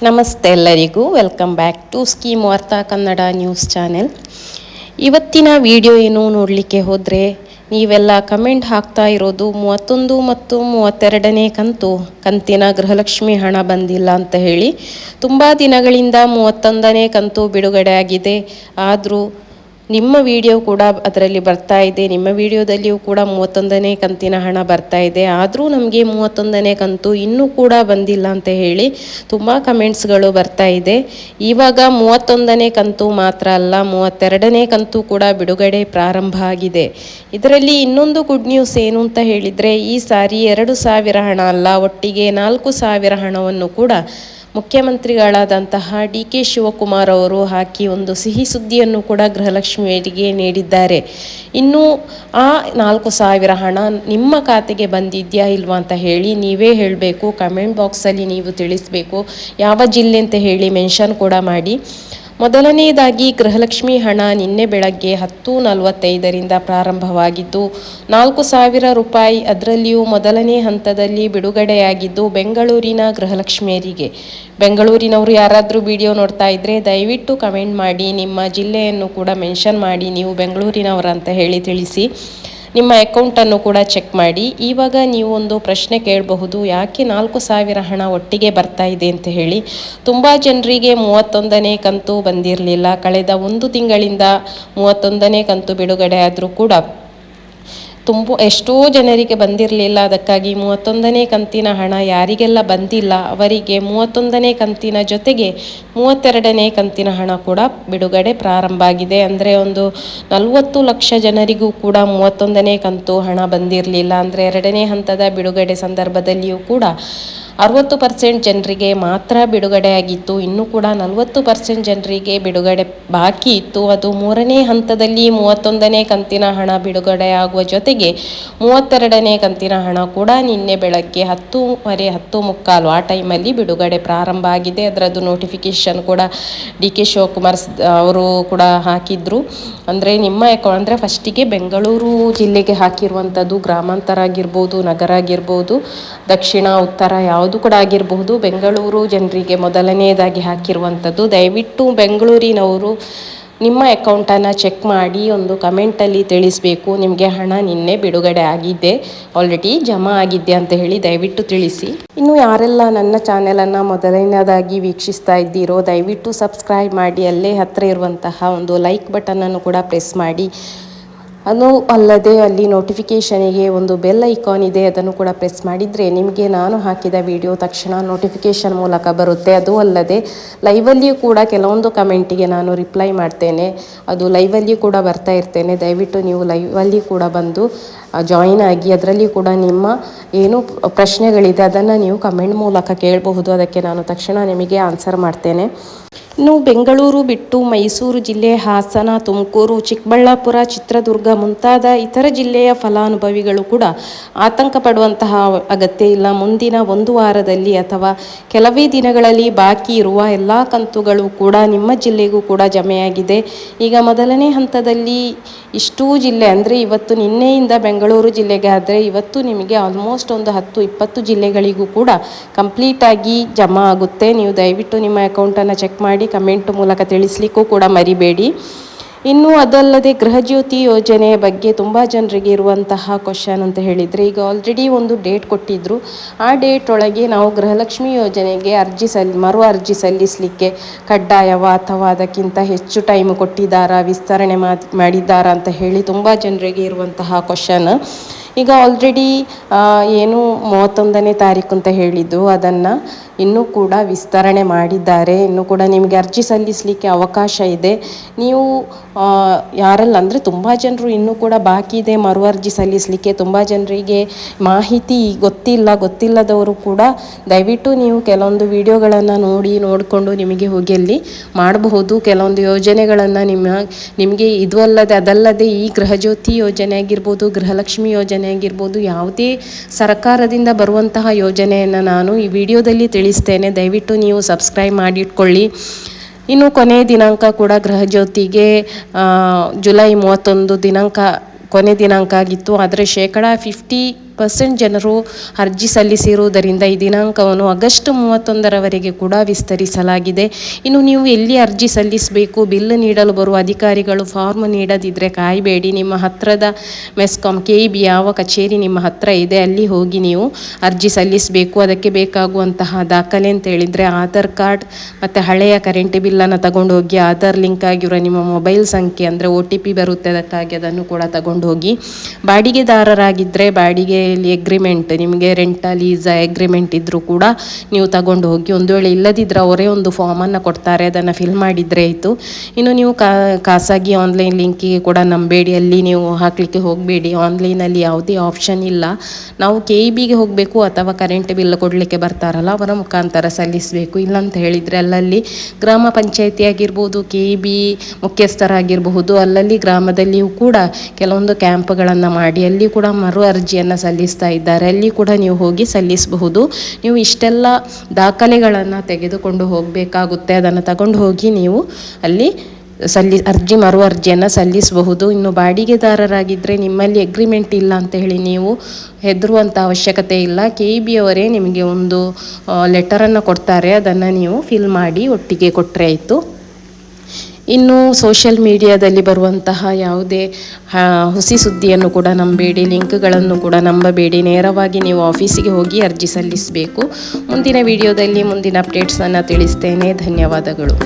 ನಮಸ್ತೆ ಎಲ್ಲರಿಗೂ, welcome back to scheme ವಾರ್ತಾ ಕನ್ನಡ ನ್ಯೂಸ್ ಚಾನೆಲ್. ಇವತ್ತಿನ ವಿಡಿಯೋ ಏನು ನೋಡಲಿಕ್ಕೆ ಹೋದರೆ, ನೀವೆಲ್ಲ ಕಮೆಂಟ್ ಹಾಕ್ತಾ ಇರೋದು 31 ಮತ್ತು 32ನೇ ಕಂತಿನ ಗೃಹಲಕ್ಷ್ಮಿ ಹಣ ಬಂದಿಲ್ಲ ಅಂತ ಹೇಳಿ. ತುಂಬ ದಿನಗಳಿಂದ 31ನೇ ಕಂತು ಬಿಡುಗಡೆ ಆಗಿದೆ. ಆದರೂ ನಿಮ್ಮ ವಿಡಿಯೋ ಕೂಡ ಅದರಲ್ಲಿ ಬರ್ತಾ ಇದೆ. ನಿಮ್ಮ ವಿಡಿಯೋದಲ್ಲಿಯೂ ಕೂಡ 31ನೇ ಕಂತಿನ ಹಣ ಬರ್ತಾ ಇದೆ. ಆದರೂ ನಮಗೆ 31ನೇ ಕಂತು ಇನ್ನೂ ಕೂಡ ಬಂದಿಲ್ಲ ಅಂತ ಹೇಳಿ ತುಂಬ ಕಮೆಂಟ್ಸ್ಗಳು ಬರ್ತಾ ಇದೆ. ಇವಾಗ 31ನೇ ಕಂತು ಮಾತ್ರ ಅಲ್ಲ, 32ನೇ ಕಂತು ಕೂಡ ಬಿಡುಗಡೆ ಪ್ರಾರಂಭ ಆಗಿದೆ. ಇದರಲ್ಲಿ ಇನ್ನೊಂದು ಗುಡ್ ನ್ಯೂಸ್ ಏನು ಅಂತ ಹೇಳಿದರೆ, ಈ ಸಾರಿ 2,000 ಹಣ ಅಲ್ಲ, ಒಟ್ಟಿಗೆ 4,000 ಹಣವನ್ನು ಕೂಡ ಮುಖ್ಯಮಂತ್ರಿಗಳಾದಂತಹ DK ಶಿವಕುಮಾರ್ ಅವರು ಹಾಕಿ ಒಂದು ಸಿಹಿ ಸುದ್ದಿಯನ್ನು ಕೂಡ ಗೃಹಲಕ್ಷ್ಮಿಯರಿಗೆ ನೀಡಿದ್ದಾರೆ. ಇನ್ನು ಆ 4,000 ಹಣ ನಿಮ್ಮ ಖಾತೆಗೆ ಬಂದಿದೆಯಾ ಇಲ್ವಾ ಅಂತ ಹೇಳಿ ನೀವೇ ಹೇಳಬೇಕು. ಕಮೆಂಟ್ ಬಾಕ್ಸಲ್ಲಿ ನೀವು ತಿಳಿಸಬೇಕು. ಯಾವ ಜಿಲ್ಲೆ ಅಂತ ಹೇಳಿ ಮೆನ್ಷನ್ ಕೂಡ ಮಾಡಿ. ಮೊದಲನೆಯದಾಗಿ ಗೃಹಲಕ್ಷ್ಮಿ ಹಣ ನಿನ್ನೆ ಬೆಳಗ್ಗೆ 10:45ರಿಂದ ಪ್ರಾರಂಭವಾಗಿದ್ದು 4,000 ರೂಪಾಯಿ ಅದರಲ್ಲಿಯೂ ಮೊದಲನೇ ಹಂತದಲ್ಲಿ ಬಿಡುಗಡೆಯಾಗಿದ್ದು ಬೆಂಗಳೂರಿನ ಗೃಹಲಕ್ಷ್ಮಿಯರಿಗೆ. ಬೆಂಗಳೂರಿನವರು ಯಾರಾದರೂ ವಿಡಿಯೋ ನೋಡ್ತಾ ಇದ್ದರೆ ದಯವಿಟ್ಟು ಕಮೆಂಟ್ ಮಾಡಿ, ನಿಮ್ಮ ಜಿಲ್ಲೆಯನ್ನು ಕೂಡ ಮೆನ್ಷನ್ ಮಾಡಿ, ನೀವು ಬೆಂಗಳೂರಿನವರು ಅಂತ ಹೇಳಿ ತಿಳಿಸಿ. ನಿಮ್ಮ ಅಕೌಂಟನ್ನು ಕೂಡ ಚೆಕ್ ಮಾಡಿ. ಇವಾಗ ನೀವು ಒಂದು ಪ್ರಶ್ನೆ ಕೇಳಬಹುದು, ಯಾಕೆ 4,000 ಹಣ ಒಟ್ಟಿಗೆ ಬರ್ತಾ ಇದೆ ಅಂತ ಹೇಳಿ. ತುಂಬ ಜನರಿಗೆ 31ನೇ ಕಂತು ಬಂದಿರಲಿಲ್ಲ. ಕಳೆದ 1 ತಿಂಗಳಿಂದ 31ನೇ ಕಂತು ಬಿಡುಗಡೆ ಆದರೂ ಕೂಡ ಎಷ್ಟೋ ಜನರಿಗೆ ಬಂದಿರಲಿಲ್ಲ. ಅದಕ್ಕಾಗಿ 31ನೇ ಕಂತಿನ ಹಣ ಯಾರಿಗೆಲ್ಲ ಬಂದಿಲ್ಲ ಅವರಿಗೆ 31ನೇ ಕಂತಿನ ಜೊತೆಗೆ 32ನೇ ಕಂತಿನ ಹಣ ಕೂಡ ಬಿಡುಗಡೆ ಪ್ರಾರಂಭ ಆಗಿದೆ. ಅಂದರೆ ಒಂದು 40 ಲಕ್ಷ ಜನರಿಗೂ ಕೂಡ 31ನೇ ಕಂತು ಹಣ ಬಂದಿರಲಿಲ್ಲ. ಅಂದರೆ 2ನೇ ಹಂತದ ಬಿಡುಗಡೆ ಸಂದರ್ಭದಲ್ಲಿಯೂ ಕೂಡ 60% ಜನರಿಗೆ ಮಾತ್ರ ಬಿಡುಗಡೆಯಾಗಿತ್ತು. ಇನ್ನೂ ಕೂಡ 40% ಜನರಿಗೆ ಬಿಡುಗಡೆ ಬಾಕಿ ಇತ್ತು. ಅದು 3ನೇ ಹಂತದಲ್ಲಿ 31ನೇ ಕಂತಿನ ಹಣ ಬಿಡುಗಡೆಯಾಗುವ ಜೊತೆಗೆ 32ನೇ ಕಂತಿನ ಹಣ ಕೂಡ ನಿನ್ನೆ ಬೆಳಗ್ಗೆ 10:30 10:45 ಆ ಟೈಮಲ್ಲಿ ಬಿಡುಗಡೆ ಪ್ರಾರಂಭ ಆಗಿದೆ. ಅದರದ್ದು ನೋಟಿಫಿಕೇಶನ್ ಕೂಡ DK ಶಿವಕುಮಾರ್ ಅವರು ಕೂಡ ಹಾಕಿದ್ರು. ಅಂದರೆ ನಿಮ್ಮ ಅಂದರೆ ಫಸ್ಟಿಗೆ ಬೆಂಗಳೂರು ಜಿಲ್ಲೆಗೆ ಹಾಕಿರುವಂಥದ್ದು, ಗ್ರಾಮಾಂತರ ಆಗಿರ್ಬೋದು, ನಗರ ಆಗಿರ್ಬೋದು, ದಕ್ಷಿಣ ಉತ್ತರ ಯಾವುದು ಕೂಡ ಆಗಿರಬಹುದು, ಬೆಂಗಳೂರು ಜನರಿಗೆ ಮೊದಲನೆಯದಾಗಿ ಹಾಕಿರುವಂಥದ್ದು. ದಯವಿಟ್ಟು ಬೆಂಗಳೂರಿನವರು ನಿಮ್ಮ ಅಕೌಂಟನ್ನು ಚೆಕ್ ಮಾಡಿ ಒಂದು ಕಮೆಂಟಲ್ಲಿ ತಿಳಿಸಬೇಕು. ನಿಮಗೆ ಹಣ ನಿನ್ನೆ ಬಿಡುಗಡೆ ಆಗಿದೆ, ಆಲ್ರೆಡಿ ಜಮಾ ಆಗಿದೆ ಅಂತ ಹೇಳಿ ದಯವಿಟ್ಟು ತಿಳಿಸಿ. ಇನ್ನು ಯಾರೆಲ್ಲ ನನ್ನ ಚಾನೆಲನ್ನು ಮೊದಲನೇದಾಗಿ ವೀಕ್ಷಿಸ್ತಾ ಇದ್ದೀರೋ ದಯವಿಟ್ಟು ಸಬ್ಸ್ಕ್ರೈಬ್ ಮಾಡಿ, ಅಲ್ಲೇ ಹತ್ತಿರ ಇರುವಂತಹ ಒಂದು ಲೈಕ್ ಬಟನನ್ನು ಕೂಡ ಪ್ರೆಸ್ ಮಾಡಿ. ಅದು ಅಲ್ಲದೆ ಅಲ್ಲಿ ನೋಟಿಫಿಕೇಷನಿಗೆ ಒಂದು ಬೆಲ್ ಐಕಾನ್ ಇದೆ, ಅದನ್ನು ಕೂಡ ಪ್ರೆಸ್ ಮಾಡಿದರೆ ನಿಮಗೆ ನಾನು ಹಾಕಿದ ವಿಡಿಯೋ ತಕ್ಷಣ ನೋಟಿಫಿಕೇಷನ್ ಮೂಲಕ ಬರುತ್ತೆ. ಅದು ಅಲ್ಲದೆ ಲೈವಲ್ಲಿಯೂ ಕೂಡ ಕೆಲವೊಂದು ಕಮೆಂಟಿಗೆ ನಾನು ರಿಪ್ಲೈ ಮಾಡ್ತೇನೆ, ಅದು ಲೈವಲ್ಲಿಯೂ ಕೂಡ ಬರ್ತಾ ಇರ್ತೇನೆ. ದಯವಿಟ್ಟು ನೀವು ಲೈವಲ್ಲಿ ಕೂಡ ಬಂದು ಜಾಯಿನ್ ಆಗಿ ಅದರಲ್ಲಿ ಕೂಡ ನಿಮ್ಮ ಏನು ಪ್ರಶ್ನೆಗಳಿದೆ ಅದನ್ನು ನೀವು ಕಮೆಂಟ್ ಮೂಲಕ ಕೇಳಬಹುದು. ಅದಕ್ಕೆ ನಾನು ತಕ್ಷಣ ನಿಮಗೆ ಆನ್ಸರ್ ಮಾಡ್ತೇನೆ. ಇನ್ನು ಬೆಂಗಳೂರು ಬಿಟ್ಟು ಮೈಸೂರು ಜಿಲ್ಲೆ, ಹಾಸನ, ತುಮಕೂರು, ಚಿಕ್ಕಬಳ್ಳಾಪುರ, ಚಿತ್ರದುರ್ಗ ಮುಂತಾದ ಇತರ ಜಿಲ್ಲೆಯ ಫಲಾನುಭವಿಗಳು ಕೂಡ ಆತಂಕ ಪಡುವಂತಹ ಅಗತ್ಯ ಇಲ್ಲ. ಮುಂದಿನ 1 ವಾರದಲ್ಲಿ ಅಥವಾ ಕೆಲವೇ ದಿನಗಳಲ್ಲಿ ಬಾಕಿ ಇರುವ ಎಲ್ಲ ಕಂತುಗಳು ಕೂಡ ನಿಮ್ಮ ಜಿಲ್ಲೆಗೂ ಕೂಡ ಜಮೆಯಾಗಿದೆ. ಈಗ ಮೊದಲನೇ ಹಂತದಲ್ಲಿ ಇಷ್ಟೂ ಜಿಲ್ಲೆ ಅಂದರೆ ಇವತ್ತು ನಿನ್ನೆಯಿಂದ ಬೆಂಗಳೂರು ಜಿಲ್ಲೆಗೆ ಆದರೆ ಇವತ್ತು ನಿಮಗೆ ಆಲ್ಮೋಸ್ಟ್ ಒಂದು 10-20 ಜಿಲ್ಲೆಗಳಿಗೂ ಕೂಡ ಕಂಪ್ಲೀಟಾಗಿ ಜಮಾ ಆಗುತ್ತೆ. ನೀವು ದಯವಿಟ್ಟು ನಿಮ್ಮ ಅಕೌಂಟನ್ನು ಚೆಕ್ ಮಾಡಿ ಕಮೆಂಟ್ ಮೂಲಕ ತಿಳಿಸ್ಲಿಕ್ಕೂ ಕೂಡ ಮರಿಬೇಡಿ. ಇನ್ನು ಅದಲ್ಲದೆ ಗೃಹಜ್ಯೋತಿ ಯೋಜನೆಯ ಬಗ್ಗೆ ತುಂಬ ಜನರಿಗೆ ಇರುವಂತಹ ಕ್ವಶನ್ ಅಂತ ಹೇಳಿದರೆ, ಈಗ ಆಲ್ರೆಡಿ ಒಂದು ಡೇಟ್ ಕೊಟ್ಟಿದ್ದರು. ಆ ಡೇಟ್ ಒಳಗೆ ನಾವು ಗೃಹಲಕ್ಷ್ಮಿ ಯೋಜನೆಗೆ ಮರು ಅರ್ಜಿ ಸಲ್ಲಿಸಲಿಕ್ಕೆ ಕಡ್ಡಾಯವ ಅಥವಾ ಅದಕ್ಕಿಂತ ಹೆಚ್ಚು ಟೈಮ್ ಕೊಟ್ಟಿದ್ದಾರಾ, ವಿಸ್ತರಣೆ ಮಾಡಿದ್ದಾರಾ ಅಂತ ಹೇಳಿ ತುಂಬ ಜನರಿಗೆ ಇರುವಂತಹ ಕ್ವಶನ್. ಈಗ ಆಲ್ರೆಡಿ ಏನು 31ನೇ ತಾರೀಕು ಅಂತ ಹೇಳಿದ್ದು ಅದನ್ನು ಇನ್ನೂ ಕೂಡ ವಿಸ್ತರಣೆ ಮಾಡಿದ್ದಾರೆ. ಇನ್ನೂ ಕೂಡ ನಿಮಗೆ ಅರ್ಜಿ ಸಲ್ಲಿಸಲಿಕ್ಕೆ ಅವಕಾಶ ಇದೆ. ನೀವು ಯಾರೆಲ್ಲ ಅಂದರೆ ತುಂಬ ಜನರು ಇನ್ನೂ ಕೂಡ ಬಾಕಿ ಇದೆ ಮರು ಅರ್ಜಿ ಸಲ್ಲಿಸಲಿಕ್ಕೆ. ತುಂಬ ಜನರಿಗೆ ಮಾಹಿತಿ ಗೊತ್ತಿಲ್ಲದವರು ಕೂಡ ದಯವಿಟ್ಟು ನೀವು ಕೆಲವೊಂದು ವಿಡಿಯೋಗಳನ್ನು ನೋಡಿಕೊಂಡು ನಿಮಗೆ ಹೋಗಿ ಅಲ್ಲಿ ಮಾಡಬಹುದು. ಕೆಲವೊಂದು ಯೋಜನೆಗಳನ್ನು ನಿಮಗೆ ಇದು ಅಲ್ಲದೆ ಅದಲ್ಲದೆ ಈ ಗೃಹಜ್ಯೋತಿ ಯೋಜನೆ ಆಗಿರ್ಬೋದು, ಗೃಹಲಕ್ಷ್ಮಿ ಯೋಜನೆ ಆಗಿರ್ಬೋದು, ಯಾವುದೇ ಸರ್ಕಾರದಿಂದ ಬರುವಂತಹ ಯೋಜನೆಯನ್ನು ನಾನು ಈ ವಿಡಿಯೋದಲ್ಲಿ ತಿಳಿಸ್ತೇನೆ. ದಯವಿಟ್ಟು ನೀವು ಸಬ್ಸ್ಕ್ರೈಬ್ ಮಾಡಿಟ್ಕೊಳ್ಳಿ. ಇನ್ನು ಕೊನೆಯ ದಿನಾಂಕ ಕೂಡ ಗೃಹಜ್ಯೋತಿಗೆ ಜುಲೈ 31 ದಿನಾಂಕ ಕೊನೆ ದಿನಾಂಕ ಆಗಿತ್ತು. ಆದರೆ 50% 50% ಜನರು ಅರ್ಜಿ ಸಲ್ಲಿಸಿರುವುದರಿಂದ ಈ ದಿನಾಂಕವನ್ನು ಆಗಸ್ಟ್ 31ರವರೆಗೆ ಕೂಡ ವಿಸ್ತರಿಸಲಾಗಿದೆ. ಇನ್ನು ನೀವು ಎಲ್ಲಿ ಅರ್ಜಿ ಸಲ್ಲಿಸಬೇಕು, ಬಿಲ್ ನೀಡಲು ಬರುವ ಅಧಿಕಾರಿಗಳು ಫಾರ್ಮ್ ನೀಡದಿದ್ದರೆ ಕಾಯಬೇಡಿ. ನಿಮ್ಮ ಹತ್ತಿರದ ಮೆಸ್ಕಾಂ KEB ಯಾವ ಕಚೇರಿ ನಿಮ್ಮ ಹತ್ತಿರ ಇದೆ ಅಲ್ಲಿ ಹೋಗಿ ನೀವು ಅರ್ಜಿ ಸಲ್ಲಿಸಬೇಕು. ಅದಕ್ಕೆ ಬೇಕಾಗುವಂತಹ ದಾಖಲೆ ಅಂತ ಹೇಳಿದರೆ ಆಧಾರ್ ಕಾರ್ಡ್ ಮತ್ತು ಹಳೆಯ ಕರೆಂಟ್ ಬಿಲ್ಲನ್ನು ತಗೊಂಡು ಹೋಗಿ, ಆಧಾರ್ ಲಿಂಕ್ ಆಗಿರೋ ನಿಮ್ಮ ಮೊಬೈಲ್ ಸಂಖ್ಯೆ ಅಂದರೆ OTP ಬರುತ್ತೆ, ಅದಕ್ಕಾಗಿ ಅದನ್ನು ಕೂಡ ತಗೊಂಡು ಹೋಗಿ. ಬಾಡಿಗೆದಾರರಾಗಿದ್ದರೆ ಬಾಡಿಗೆಯಲ್ಲಿ ಎಗ್ರಿಮೆಂಟ್, ನಿಮಗೆ ರೆಂಟಲ್ ಲೀಸ್ ಎಗ್ರಿಮೆಂಟ್ ಇದ್ದರೂ ಕೂಡ ನೀವು ತಗೊಂಡು ಹೋಗಿ. ಒಂದು ವೇಳೆ ಇಲ್ಲದಿದ್ದರೆ ಅವರೇ ಒಂದು ಫಾರ್ಮನ್ನು ಕೊಡ್ತಾರೆ, ಅದನ್ನು ಫಿಲ್ ಮಾಡಿದರೆ ಆಯಿತು. ಇನ್ನು ನೀವು ಖಾಸಗಿ ಆನ್ಲೈನ್ ಲಿಂಕಿಗೆ ಕೂಡ ನಂಬೇಡಿ, ಅಲ್ಲಿ ನೀವು ಹಾಕಲಿಕ್ಕೆ ಹೋಗಬೇಡಿ. ಆನ್ಲೈನಲ್ಲಿ ಯಾವುದೇ ಆಪ್ಷನ್ ಇಲ್ಲ. ನಾವು KEBಗೆ ಹೋಗಬೇಕು ಅಥವಾ ಕರೆಂಟ್ ಬಿಲ್ ಕೊಡಲಿಕ್ಕೆ ಬರ್ತಾರಲ್ಲ ಅವರ ಮುಖಾಂತರ ಸಲ್ಲಿಸಬೇಕು. ಇಲ್ಲಂತ ಹೇಳಿದರೆ ಅಲ್ಲಲ್ಲಿ ಗ್ರಾಮ ಪಂಚಾಯತಿ ಆಗಿರ್ಬೋದು, KEB ಮುಖ್ಯಸ್ಥರಾಗಿರಬಹುದು, ಅಲ್ಲಲ್ಲಿ ಗ್ರಾಮದಲ್ಲಿಯೂ ಕೂಡ ಕೆಲವೊಂದು ಕ್ಯಾಂಪ್ಗಳನ್ನು ಮಾಡಿ ಅಲ್ಲಿ ಕೂಡ ಮರು ಅರ್ಜಿಯನ್ನು ಸಲ್ಲಿಸ್ತಾ ಇದ್ದಾರೆ. ಅಲ್ಲಿ ಕೂಡ ನೀವು ಹೋಗಿ ಸಲ್ಲಿಸಬಹುದು. ನೀವು ಇಷ್ಟೆಲ್ಲ ದಾಖಲೆಗಳನ್ನು ತೆಗೆದುಕೊಂಡು ಹೋಗಬೇಕಾಗುತ್ತೆ. ಅದನ್ನು ತಗೊಂಡು ಹೋಗಿ ನೀವು ಅಲ್ಲಿ ಮರು ಅರ್ಜಿಯನ್ನು ಸಲ್ಲಿಸಬಹುದು. ಇನ್ನು ಬಾಡಿಗೆದಾರರಾಗಿದ್ದರೆ ನಿಮ್ಮಲ್ಲಿ ಎಗ್ರಿಮೆಂಟ್ ಇಲ್ಲ ಅಂತ ಹೇಳಿ ನೀವು ಹೆದರುವಂಥ ಅವಶ್ಯಕತೆ ಇಲ್ಲ. KEB ಅವರೇ ನಿಮಗೆ ಒಂದು ಲೆಟರನ್ನು ಕೊಡ್ತಾರೆ, ಅದನ್ನು ನೀವು ಫಿಲ್ ಮಾಡಿ ಒಟ್ಟಿಗೆ ಕೊಟ್ಟರೆ ಆಯಿತು. ಇನ್ನು ಸೋಷಿಯಲ್ ಮೀಡಿಯಾದಲ್ಲಿ ಬರುವಂತಹ ಯಾವುದೇ ಹುಸಿ ಸುದ್ದಿಯನ್ನು ಕೂಡ ನಂಬೇಡಿ, ಲಿಂಕ್ಗಳನ್ನು ಕೂಡ ನಂಬಬೇಡಿ. ನೇರವಾಗಿ ನೀವು ಆಫೀಸಿಗೆ ಹೋಗಿ ಅರ್ಜಿ ಸಲ್ಲಿಸಬೇಕು. ಮುಂದಿನ ವಿಡಿಯೋದಲ್ಲಿ ಮುಂದಿನ ಅಪ್ಡೇಟ್ಸನ್ನು ತಿಳಿಸ್ತೇನೆ. ಧನ್ಯವಾದಗಳು.